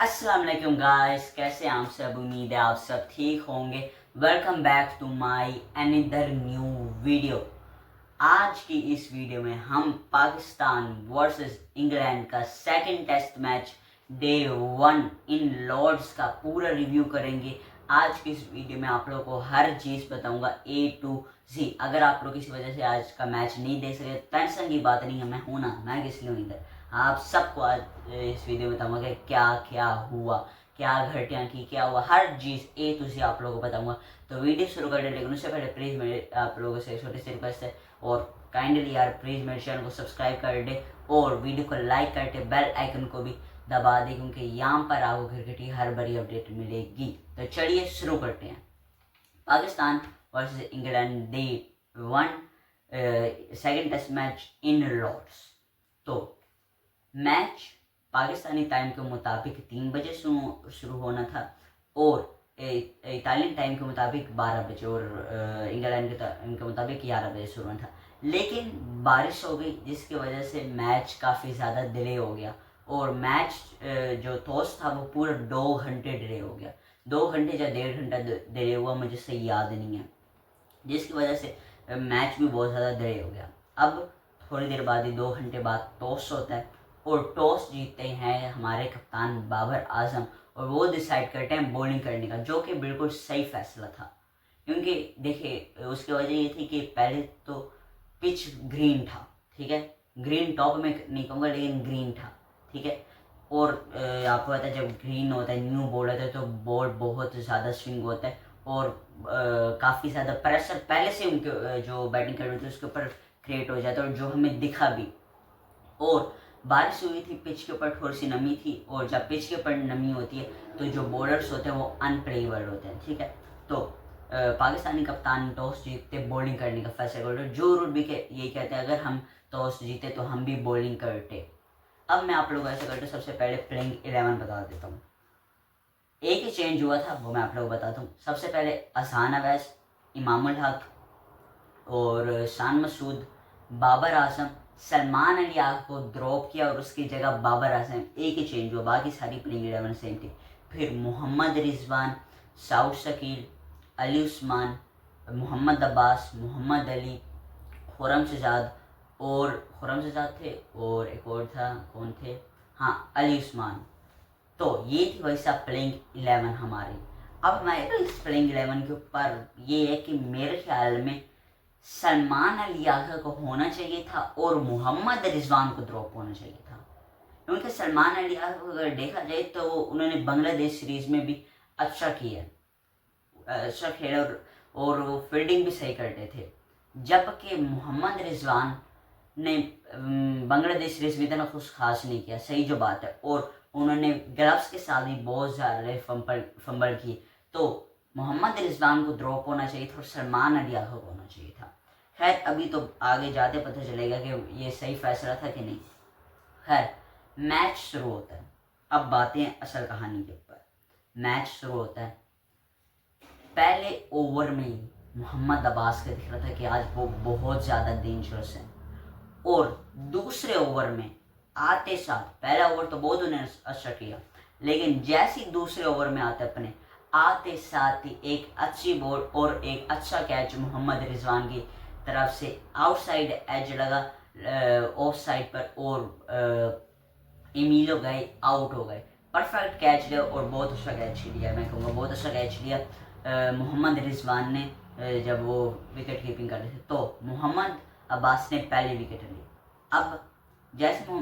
अस्सलाम वालेकुम गाइस, कैसे हैं आप सब। उम्मीद है आप सब ठीक होंगे। Welcome back to my another new video. आज की इस वीडियो में हम पाकिस्तान वर्सेस इंग्लैंड का second test match day 1 in Lord's का पूरा रिव्यू करेंगे। आज की इस वीडियो में आप लोगों को हर चीज़ बताऊंगा A to Z। अगर आप लोग किसी वजह से आज का मैच नहीं देख सके, टेंशन की बात नहीं है, मैं हूं ना, मैं किस लिए हूं इधर। आप सबको आज इस वीडियो में बताऊंगा कि क्या क्या हुआ, क्या घटिया की, क्या हुआ, हर चीज़ A to Z आप लोगों को बताऊंगा। तो वीडियो शुरू करने लेकिन उससे पहले प्लीज़ मेरे आप लोगों से छोटी सी रिक्वेस्ट है, और काइंडली यार प्लीज़ मेरे चैनल को सब्सक्राइब कर दे और वीडियो को लाइक करके बेल आइकन को भी दबा दे, क्योंकि यहाँ पर आपको क्रिकेट की हर बड़ी अपडेट मिलेगी। तो चलिए शुरू करते हैं। Pakistan versus England day 1 second test match in Lord's. तो मैच पाकिस्तानी टाइम के मुताबिक 3 बजे शुरू होना था और इटालियन टाइम के मुताबिक 12 बजे और इंग्लैंड के टाइम के मुताबिक 11 बजे शुरू होना था। लेकिन बारिश हो गई जिसकी वजह से मैच काफ़ी ज़्यादा डिले हो गया और मैच जो टॉस था वो पूरा 2 घंटे डिले हो गया। 2 घंटे या 1.5 घंटा डिले हुआ, मुझे सही याद नहीं है, जिसकी वजह से मैच भी बहुत ज़्यादा डिले हो गया। अब थोड़ी देर बाद ही 2 घंटे बाद टॉस होता है और टॉस जीतते हैं हमारे कप्तान बाबर आजम और वो डिसाइड करते हैं बॉलिंग करने का, जो कि बिल्कुल सही फैसला था। क्योंकि देखिए उसकी वजह ये थी कि पहले तो पिच ग्रीन था, ठीक है, ग्रीन टॉप में नहीं कहूँगा लेकिन ग्रीन था, ठीक है। और आपको पता है जब ग्रीन होता है, न्यू बॉल होता है, तो बॉल बहुत ज़्यादा स्विंग होता है और काफ़ी ज़्यादा प्रेशर पहले से उनके जो बैटिंग कर रहे थे उसके ऊपर क्रिएट हो जाता है, और जो हमें दिखा भी। और बारिश हुई थी, पिच के ऊपर थोड़ी सी नमी थी, और जब पिच के ऊपर नमी होती है तो जो बॉलर्स होते हैं वो अनप्लेएबल होते हैं, ठीक है। तो पाकिस्तानी कप्तान टॉस जीतते बॉलिंग करने का फैसला करते, जो रूट भी यही कहते हैं अगर हम टॉस जीते तो हम भी बॉलिंग करते। अब मैं आप लोगों को ऐसा करते सबसे पहले प्लेइंग 11 बता देता हूँ। एक ही चेंज हुआ था वो मैं आप लोगों को बताता हूँ। सबसे पहले अजहान अवैस, इमामुल हक और शान मसूद, बाबर आजम, सलमान अली आग को ड्रॉप किया और उसकी जगह बाबर आजम, एक ही चेंज हुआ, बाकी सारी प्लेइंग 11 सेम थी। फिर मोहम्मद रिजवान, साउद शकील, अली उस्मान, मोहम्मद अब्बास, मोहम्मद अली, खुरम शहजाद, और खुरम शहजाद थे और एक और था, कौन थे, हाँ अली उस्मान। तो ये थी वैसा प्लेइंग 11 हमारी। अब हमारे इस प्लेइंग 11 के ऊपर ये है कि मेरे ख्याल में सलमान अली आगा को होना चाहिए था और मोहम्मद रिजवान को ड्रॉप होना चाहिए था। क्योंकि सलमान अली आगा को अगर देखा जाए तो उन्होंने बांग्लादेश सीरीज में भी अच्छा किया, अच्छा खेला और वो फील्डिंग भी सही करते थे, जबकि मोहम्मद रिजवान ने बांग्लादेश सीरीज में इतना कुछ खास नहीं किया, सही जो बात है, और उन्होंने ग्लव्स के साथ भी बहुत ज़्यादा फंबल की। तो मोहम्मद रिजवान को ड्रॉप होना चाहिए था और सलमान अली आगा को होना चाहिए था। खैर अभी तो आगे जाते पता चलेगा कि ये सही फैसला था कि नहीं। खैर मैच शुरू होता है। अब बातें असल कहानी के ऊपर। मैच शुरू होता है, पहले ओवर में ही मोहम्मद अब्बास का दिख रहा था कि आज वो बहुत ज़्यादा डेंजरस है, और दूसरे ओवर में आते साथ, पहला ओवर तो बहुत उन्होंने अच्छा किया, लेकिन जैसे ही दूसरे ओवर में आते आते साथ ही एक अच्छी बॉल और एक अच्छा कैच मोहम्मद रिजवान की तरफ से आउटसाइड एज लगा ऑफ साइड पर, और एमिलो गए आउट हो गए। परफेक्ट कैच लिया और बहुत अच्छा कैच लिया, मैं कहूँगा बहुत अच्छा कैच लिया मोहम्मद रिजवान ने जब वो विकेट कीपिंग कर रहे थे। तो मोहम्मद अब्बास ने पहली विकेट ली। अब जैसे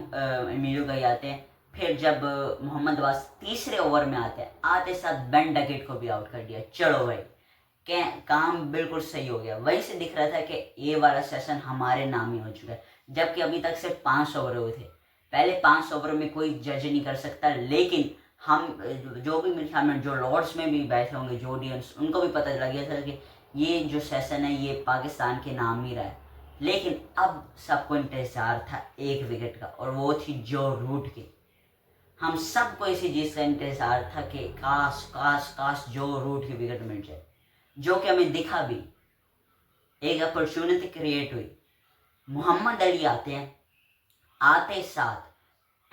एमिलो गए आते हैं, फिर जब मोहम्मद अब्बास तीसरे ओवर में आते हैं, आते साथ बेन डकेट को भी आउट कर दिया। चलो भाई काम बिल्कुल सही हो गया। वही से दिख रहा था कि ये वाला सेशन हमारे नाम ही हो चुका है, जबकि अभी तक सिर्फ 5 ओवर हुए थे। पहले 5 ओवर में कोई जज नहीं कर सकता, लेकिन हम जो भी मेरे ख्याल में जो लॉर्ड्स में भी बैठे होंगे जो ऑडियंस, उनको भी पता लग गया था कि ये जो सेशन है ये पाकिस्तान के नाम ही रहा है। लेकिन अब सबको इंतजार था एक विकेट का, और वो थी जो रूट की। हम सबको इसी चीज़ का इंतजार था कि काश काश काश जो रूट की विकेट मिल जाए, जो कि हमें दिखा भी। एक अपॉर्चुनिटी क्रिएट हुई, मोहम्मद अली आते हैं, आते साथ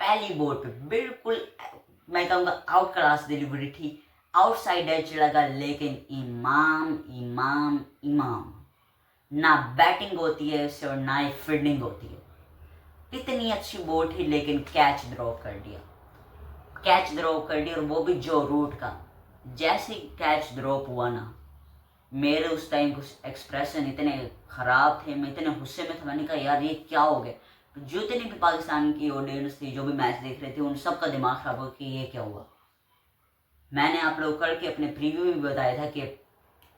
पहली बॉल पे बिल्कुल मैं कहूँगा आउट क्लास डिलीवरी थी, आउटसाइड एज लगा, लेकिन इमाम इमाम इमाम, ना बैटिंग होती है उससे और ना ही फील्डिंग होती है। इतनी अच्छी बॉल थी लेकिन कैच ड्रॉप कर दिया, कैच ड्रॉप कर दिया, और वो भी जो रूट का। जैसे कैच ड्रॉप हुआ ना, मेरे उस टाइम कुछ एक्सप्रेशन इतने ख़राब थे, मैं इतने गुस्से में था, मैंने कहा यार ये क्या हो गया। जितनी भी पाकिस्तान की ऑडियंस थी, जो भी मैच देख रहे थे, उन सब का दिमाग खराब हो कि ये क्या हुआ। मैंने आप लोग करके अपने प्रीव्यू में बताया था कि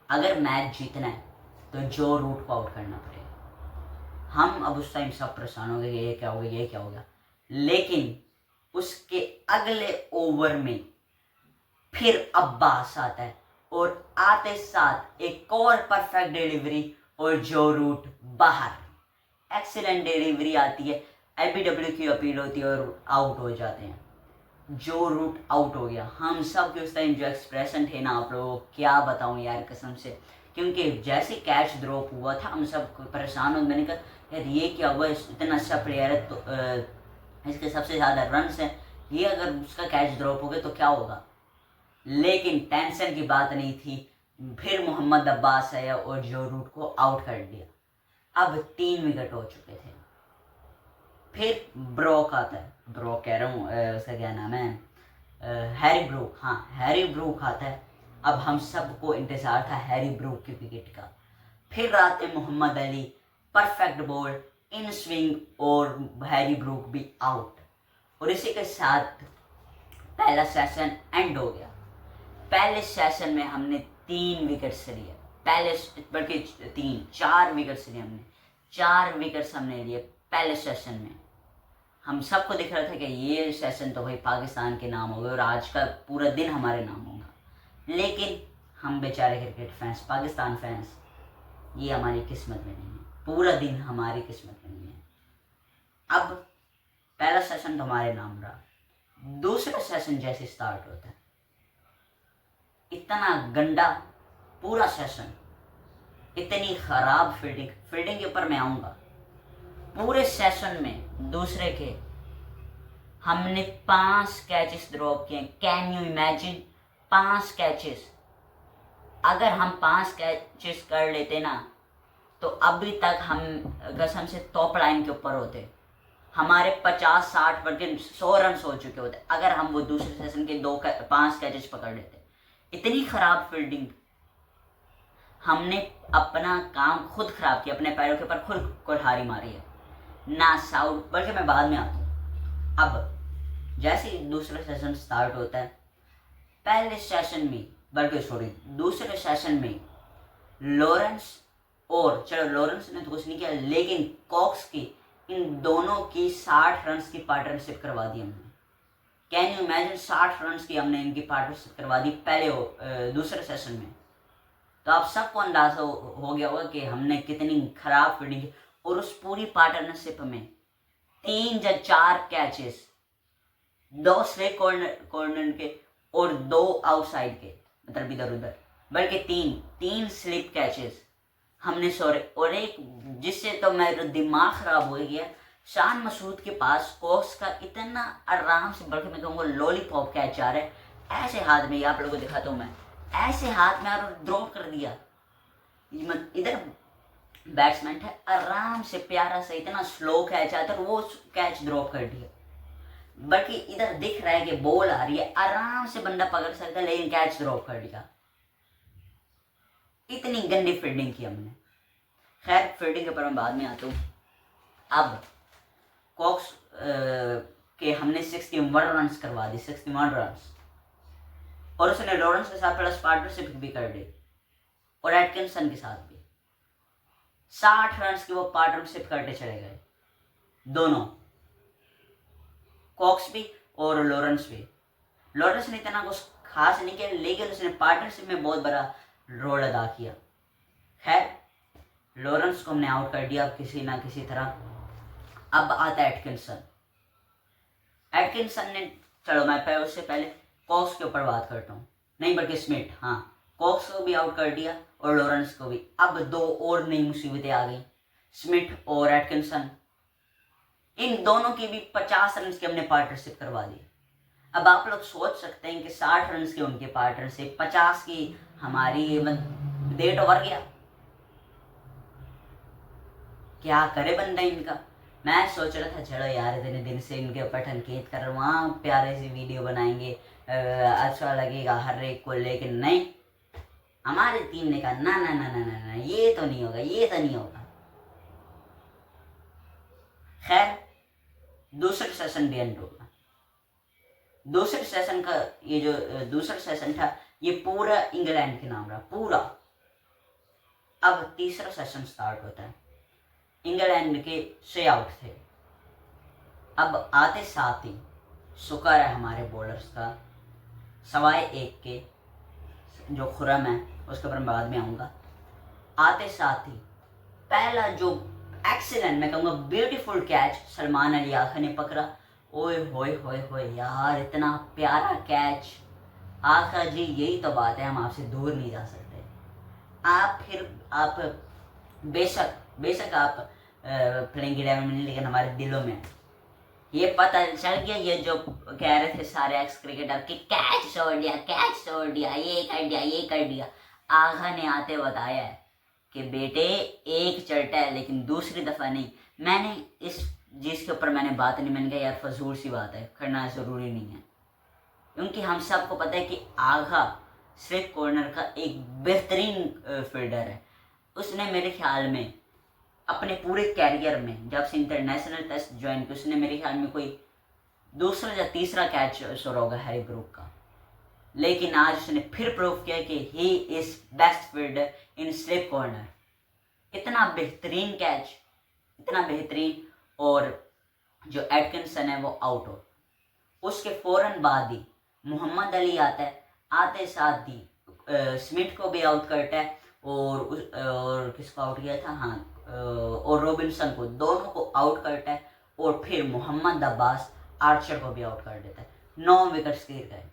अगर मैच जीतना है तो जो रूट को आउट करना पड़ेगा। हम अब उस टाइम सब परेशान हो गए, ये क्या हो गया, ये क्या हो गया। लेकिन उसके अगले ओवर में फिर अब्बास आता है, और आते साथ एक और परफेक्ट डिलीवरी, और जो रूट बाहर। एक्सीलेंट डिलीवरी आती है, एलबीडब्ल्यू की अपील होती है और आउट हो जाते हैं। जो रूट आउट हो गया। हम सब के उस टाइम जो एक्सप्रेशन थे ना, आप लोगों को क्या बताऊं यार कसम से, क्योंकि जैसे कैच ड्रॉप हुआ था हम सब परेशान हो। मैंने कहा यार ये क्या हुआ, इतना अच्छा प्लेयर है तो इसके सबसे ज़्यादा रन है, ये अगर उसका कैच ड्रॉप हो गया तो क्या होगा। लेकिन टेंशन की बात नहीं थी, फिर मोहम्मद अब्बास आया और जो रूट को आउट कर दिया। अब 3 विकेट हो चुके थे। फिर ब्रोक आता है, ब्रोक कह रहा हूँ, उसका क्या नाम है, हैरी ब्रूक, हाँ हैरी ब्रूक आता है। अब हम सबको इंतजार था हैरी ब्रूक की विकेट का। फिर आते Mohammad Ali, perfect ball in swing, और हैरी ब्रूक भी आउट। और इसी के साथ पहला सेशन एंड हो गया। पहले सेशन में हमने 3 विकेट्स लिए, पहले बल्कि 4 विकेट्स लिए हमने, 4 विकेट्स हमने लिए पहले सेशन में। हम सबको दिख रहा था कि ये सेशन तो भाई पाकिस्तान के नाम होगा और आज का पूरा दिन हमारे नाम होगा। लेकिन हम बेचारे क्रिकेट फैंस, पाकिस्तान फैंस, ये हमारी किस्मत में नहीं है, पूरा दिन हमारी किस्मत में नहीं है। अब पहला सेशन तो हमारे नाम रहा। दूसरा सेशन जैसे स्टार्ट होता है, इतना गंदा पूरा सेशन, इतनी खराब फील्डिंग, फील्डिंग के ऊपर मैं आऊंगा। पूरे सेशन में दूसरे के हमने 5 कैचेस ड्रॉप किए। Can you imagine, 5 catches. अगर हम 5 कैचेस कर लेते ना तो अभी तक हम कसम से टॉप लाइन के ऊपर होते, हमारे 50-60 बल्कि 100 रन हो चुके होते अगर हम वो दूसरे सेशन के 5 कैचेस पकड़ लेते। इतनी खराब फील्डिंग, हमने अपना काम खुद खराब किया, अपने पैरों के ऊपर खुद कुल्हाड़ी मारी है ना। साउथ बल्कि मैं बाद में आता हूँ। अब जैसे ही दूसरा सेशन स्टार्ट होता है, पहले सेशन में बल्कि सॉरी दूसरे सेशन में लॉरेंस, और चलो लॉरेंस ने तो कुछ नहीं किया, लेकिन कॉक्स की, इन दोनों की 60 रन की पार्टनरशिप करवा दी हमने। कैन यू इमेजिन, 60 रन की हमने इनकी पार्टनरशिप करवा दी पहले दूसरे सेशन में। तो आप सबको अंदाजा हो गया होगा कि हमने कितनी खराब फील्डिंग की। और उस पूरी पार्टनरशिप में 3 या 4 कैचेस, 2 स्लिप कॉर्नर के और 2 आउटसाइड के, मतलब इधर उधर, बल्कि 3 स्लिप कैचेस हमने सॉरी। और एक जिससे तो मेरा दिमाग खराब हो गया, शान मसूद के पास कॉक्स का इतना आराम से, बल्कि मैं कहूँगा लॉलीपॉप कैच आ रहा है ऐसे हाथ में, आप लोगों को दिखाता हूँ मैं, ऐसे हाथ में और ड्रॉप कर दिया। इधर बैट्समैन है, आराम से प्यारा सा इतना स्लो कैच आता है, वो कैच ड्रॉप कर दिया। बल्कि इधर दिख रहा है कि बॉल आ रही है, आराम से बंदा पकड़ सकता है, लेकिन कैच ड्रॉप कर दिया। इतनी गंदी फील्डिंग की हमने। खैर फील्डिंग के ऊपर मैं बाद में आता हूँ। अब कॉक्स के हमने 61 रन करवा दी, 61 रन, और उसने लॉरेंस के साथ प्लस पार्टनरशिप भी कर दी, और एटकिंसन के साथ भी 60 रन की वो पार्टनरशिप करते चले गए, दोनों कॉक्स भी और लॉरेंस भी। लॉरेंस ने इतना कुछ खास नहीं किया, लेकिन उसने पार्टनरशिप में बहुत बड़ा रोल अदा किया। खैर लॉरेंस को हमने आउट कर दिया किसी ना किसी तरह। अब आता है एटकिंसन। एटकिंसन ने, चलो मैं उससे पहले कॉक्स के ऊपर बात करता हूँ, नहीं बल्कि स्मिथ, हाँ कॉक्स को भी आउट कर दिया और लॉरेंस को भी। अब 2 और नई मुसीबतें आ गई, स्मिथ और एटकिंसन, इन दोनों की भी 50 रन की हमने पार्टनरशिप करवा दी। अब आप लोग सोच सकते हैं कि 60 रन के उनके पार्टनर से 50 की हमारी डेट ओवर गया, क्या करे बंदा इनका। मैं सोच रहा था चलो यार इतने दिन से इनके ऊपर टनकीद कर रहा हूँ, प्यारे सी वीडियो बनाएंगे, अच्छा लगेगा हर एक को, लेकिन नहीं, हमारी टीम ने कहा ना ना ना ना ना ना, ये तो नहीं होगा, ये तो नहीं होगा। खैर दूसरे सेशन भी एंड होगा। दूसरे सेशन का ये जो दूसरा सेशन था ये पूरा इंग्लैंड के नाम रहा, पूरा। अब तीसरा सेशन स्टार्ट होता है। इंग्लैंड के 6 आउट थे। अब आते साथ ही शुक्र है हमारे बॉलर्स का, सवाए एक के जो खुरम है उसके ऊपर मैं बाद में आऊँगा। आते साथ ही पहला जो एक्सीलेंट, मैं कहूँगा ब्यूटीफुल कैच सलमान अली आखा ने पकड़ा। ओए होए होए होए यार, इतना प्यारा कैच। आखा जी यही तो बात है, हम आपसे दूर नहीं जा सकते। आप बेशक आप प्लेइंग 11 में नहीं, लेकिन हमारे दिलों में ये पता चल गया। ये जो कह रहे थे सारे एक्स क्रिकेटर कि कैच छोड़ दिया, कैच छोड़ दिया, ये कर दिया, ये कर दिया, आगा ने आते बताया है कि बेटे एक चलता है लेकिन दूसरी दफ़ा नहीं। मैंने इस चीज़ के ऊपर मैंने बात नहीं, मैंने कहा यार फजूल सी बात है, करना ज़रूरी नहीं है, क्योंकि हम सबको पता है कि आगा स्लिप कॉर्नर का एक बेहतरीन फील्डर है। उसने मेरे ख्याल में अपने पूरे कैरियर में जब से इंटरनेशनल टेस्ट ज्वाइन किया, उसने मेरे ख्याल में कोई दूसरा या तीसरा कैच शुरू होगा हैरी ब्रूक का, लेकिन आज उसने फिर प्रूव किया कि he is best fielder in slip corner. इतना बेहतरीन कैच, इतना बेहतरीन। और जो एटकिंसन है वो आउट हो, उसके फौरन बाद ही मोहम्मद अली आता है, आते साथ ही स्मिथ को भी आउट करता है, और किसको आउट किया था, हाँ, और रॉबिन्सन को, दोनों को आउट करता है, और फिर मोहम्मद अब्बास आर्चर को भी आउट कर देता है। 9 विकेट्स गिर गए।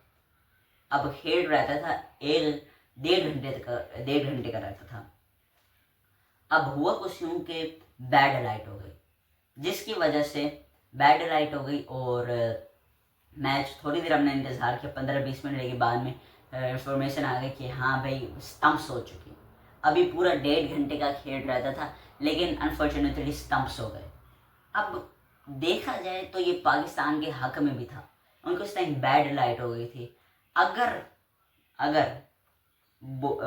अब खेल रहता था 1.5 घंटे का रहता था। अब हुआ कुछ यूं कि बैड लाइट हो गई, जिसकी वजह से बैड लाइट हो गई, और मैच थोड़ी देर हमने इंतज़ार किया, 15-20 मिनट के बाद में इंफॉर्मेशन आ गई कि हाँ भाई स्टंप्स हो चुकी। अभी पूरा 1.5 घंटे का खेल रहता था, लेकिन अनफॉर्चुनेटली स्टंप्स हो गए। अब देखा जाए तो ये पाकिस्तान के हक में भी था, उनको इस टाइम बैड लाइट हो गई थी। अगर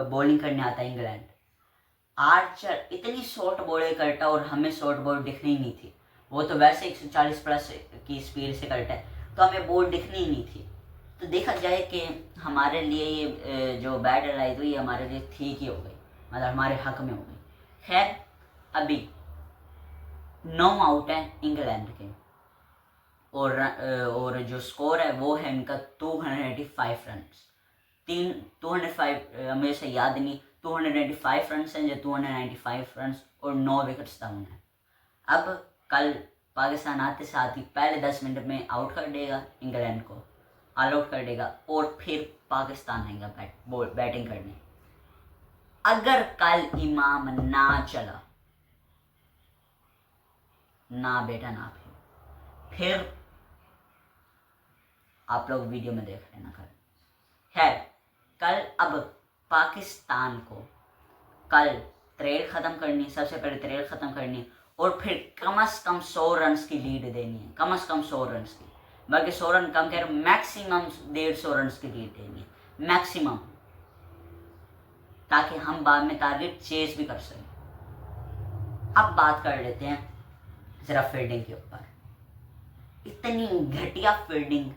बॉलिंग करने आता इंग्लैंड, आर्चर इतनी शॉर्ट बॉलें करता और हमें शॉर्ट बॉल दिखनी नहीं थी। वो तो वैसे 140 प्लस की स्पीड से करता है, तो हमें बॉल दिखनी ही नहीं थी। तो देखा जाए कि हमारे लिए ये जो बैड लाइट हुई हमारे लिए ठीक ही हो गई, मतलब हमारे हक में हो गई। खैर अभी 9 आउट है इंग्लैंड के, और जो स्कोर है वो है इनका 285 रन। 205 मुझे से याद नहीं, 285 रन हैं, जो 295 रन और 9 विकेट्स डाउन है। अब कल पाकिस्तान आते साथ ही पहले 10 मिनट में आउट कर देगा इंग्लैंड को, ऑल आउट कर देगा, और फिर पाकिस्तान आएगा बैटिंग करने। अगर कल इमाम ना चला, ना बेटा ना, फिर आप लोग वीडियो में देख लेना कल। खैर कल अब पाकिस्तान को कल ट्रेल ख़त्म करनी, सबसे पहले ट्रेल ख़त्म करनी, और फिर कम से कम 100 रन की लीड देनी है, कम से कम 100 रन की, बल्कि 100 रन कम कह रहे, मैक्सिमम 150 रन की लीड देनी है, मैक्सिमम, ताकि हम बाद में टारगेट चेस भी कर सकें। अब बात कर लेते हैं ज़रा फील्डिंग के ऊपर। इतनी घटिया फील्डिंग,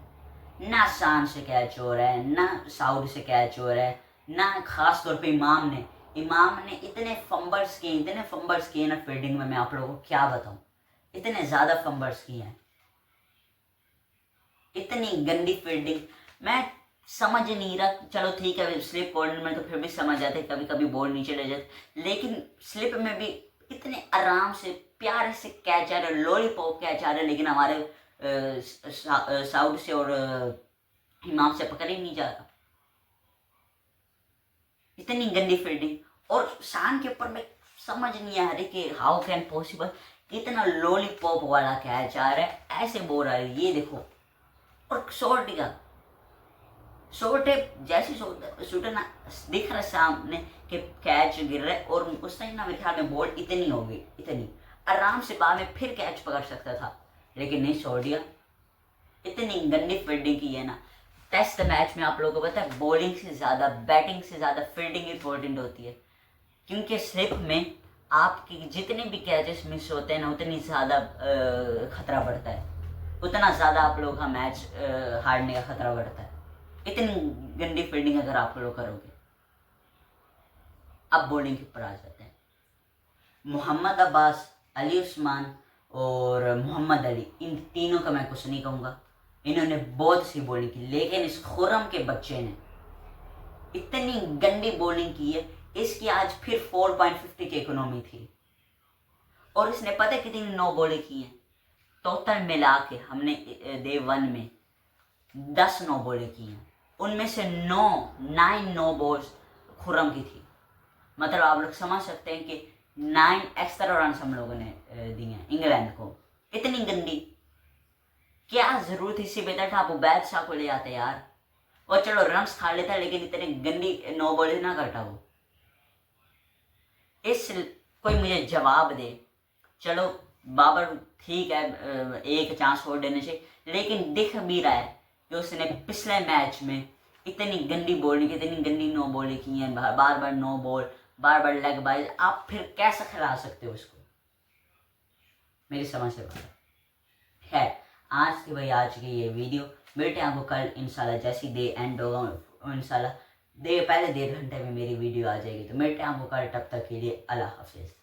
ना शान से कैच हो रहा है, ना साउद से कैच हो रहा है, ना खास तौर पे इमाम ने इतने फंबर्स किए ना फील्डिंग में, मैं आप लोगों को क्या बताऊं, इतने ज़्यादा फंबर्स किए हैं, इतनी गंदी फील्डिंग। मैं समझ नहीं रहा, चलो ठीक है स्लिप कॉर्नर में तो फिर भी समझ आते, कभी कभी बॉल नीचे ले जाते, लेकिन स्लिप में भी इतने आराम से प्यारे से कैच आ रहे, लॉलीपॉप कैच आ रहे, लेकिन हमारे साउथ से और इमाम से पकड़ ही नहीं जा रहा। इतनी गंदी फील्डिंग, और शान के ऊपर में समझ नहीं आ रही कि हाउ कैन पॉसिबल, कितना लॉलीपॉप वाला कैच आ रहा है, ऐसे बोल रहा है, ये देखो, और शॉर्ट दिया शोटे जैसे शूटर ना दिख रहा सामने कि कैच गिर रहा है, और उस टाइम ना मेरे ख्याल में बॉल इतनी होगी, इतनी आराम से बाद में फिर कैच पकड़ सकता था, लेकिन नहीं छोड़ दिया। इतनी गंदी फील्डिंग की है ना। टेस्ट मैच में आप लोगों को पता है बॉलिंग से ज़्यादा, बैटिंग से ज़्यादा फील्डिंग इंपॉर्टेंट होती है, क्योंकि स्लिप में आपकी जितने भी कैचेस मिस होते हैं ना उतनी ज़्यादा खतरा बढ़ता है, उतना ज़्यादा आप लोगों का मैच हारने का खतरा बढ़ता है, इतनी गंदी फील्डिंग अगर आप लोग करोगे। अब बॉलिंग के ऊपर आ जाते हैं। मोहम्मद अब्बास, अली उस्मान और मोहम्मद अली, इन तीनों का मैं कुछ नहीं कहूँगा, इन्होंने बहुत सी बॉलिंग की, लेकिन इस खुर्रम के बच्चे ने इतनी गंदी बॉलिंग की है, इसकी आज फिर 4.50 की इकोनॉमी थी, और इसने पता है कितनी 9 बॉलें की हैं टोटल मिला के। हमने डे 1 में 10 9 बॉलें की हैं, उनमें से 9 बॉल्स खुर्रम की थी। मतलब आप लोग समझ सकते हैं कि 9 एक्स्ट्रा रन हम लोगों ने दिए हैं इंग्लैंड को। इतनी गंदी, क्या जरूरत थी, इससे बेहतर था आप उबैद शाह को ले आते यार, और चलो रन्स खा लेता, लेकिन इतने गंदी 9 बॉलें ना करता वो। इस कोई मुझे जवाब दे। चलो बाबर ठीक है, एक चांस और देने से, लेकिन दिख भी रहा है कि उसने पिछले मैच में इतनी गंदी बॉलिंग, इतनी गंदी 9 बॉलें की हैं, बार बार 9 बॉल, बार बार लेग बाइज, आप फिर कैसे खिला सकते हो उसको, मेरी समझ से बाहर है। आज की ये वीडियो, मिलते हैं आपको कल इंशाल्लाह, जैसी डे एंड होगा इंशाल्लाह, पहले 1.5 घंटे में मेरी वीडियो आ जाएगी, तो मिलते हैं आपको कल, तब तक के लिए अल्लाह हाफिज़।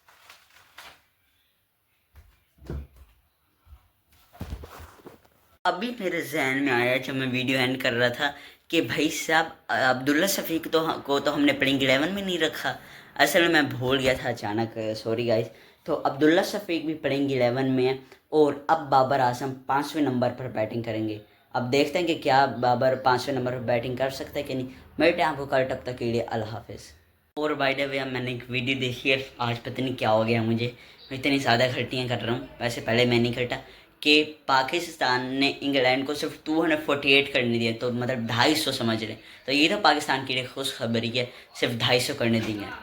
अभी मेरे जहन में आया जब मैं वीडियो एंड कर रहा था कि भाई साहब अब्दुल्ला शफीक को तो हमने प्लेइंग 11 में नहीं रखा। असल में मैं भूल गया था अचानक, सॉरी गाइस। तो अब्दुल्ला शफीक भी प्लेइंग 11 में है, और अब बाबर आजम 5वें नंबर पर बैटिंग करेंगे। अब देखते हैं कि क्या बाबर 5वें नंबर पर बैटिंग कर सकता है कि नहीं। मिलते हैं आपको कल, तब तक के लिए अल्लाह हाफिज़। और बाय द वे मैंने एक वीडियो देखी है, आज पता नहीं क्या हो गया मुझे, मैं इतनी ज़्यादा खर्टियाँ कर रहा हूँ, वैसे पहले मैं नहीं करता, कि पाकिस्तान ने इंग्लैंड को सिर्फ 248 करने दिए, तो मतलब 250 समझ रहे, तो ये तो पाकिस्तान के लिए खुशखबरी है, सिर्फ 250 करने दिए हैं।